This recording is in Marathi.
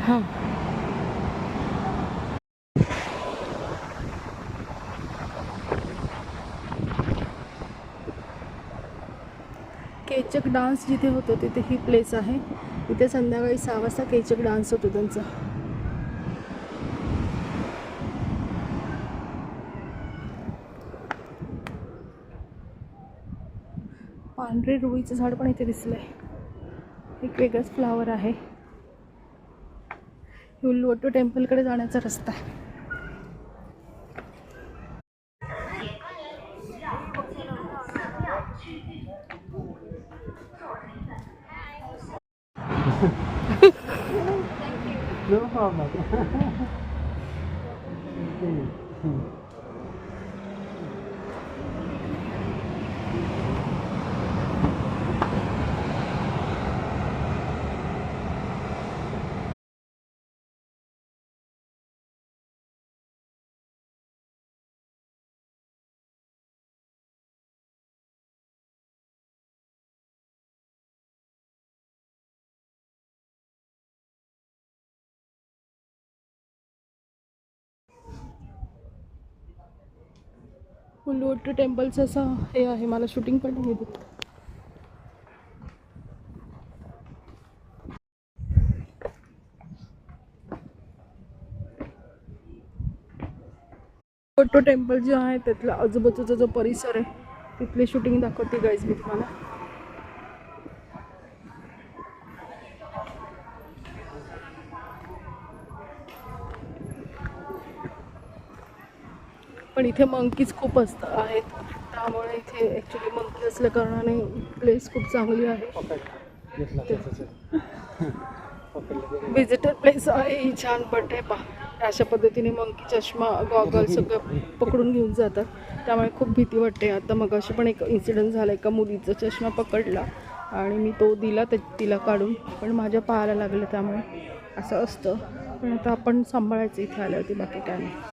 हां केचक डान्स जिथे होतो तिथे ही प्लेस आहे. इथे संध्याकाळी 6 वाजता केचक डान्स होतो त्यांचा. पांढरे रुईचं झाड पण इथे दिसलंय. एक वेगळंच फ्लावर आहे. हुल्लुवट्टू टेम्पलकडे जाण्याचा रस्ता आहे. No problem. हुल्लुवट्टू टेम्पलचं असं हे आहे. मला शूटिंग पण नाही देत. हुल्लुवट्टू टेम्पल जे आहे त्यातला आजूबाजूचा जो परिसर आहे तिथली शूटिंग दाखवते गाईज मी तुम्हाला. पण इथे मंकीज खूप आहेत, त्यामुळे इथे ॲक्च्युली मंकी असल्या कारणाने प्लेस खूप चांगली आहे. विजिटर प्लेस आहे ही छान. पण आहे पहा अशा पद्धतीने मंकी चष्मा गॉगल सगळं पकडून घेऊन जातात, त्यामुळे खूप भीती वाटते. आता मग अशी पण एक इन्सिडेंट झाला. एका मुलीचा चष्मा पकडला आणि मी तो दिला तिला काढून, पण माझ्या पायाला लागलं, त्यामुळे असं असतं. पण आता आपण सांभाळायचं इथे आल्यावरती, बाकी काय नाही.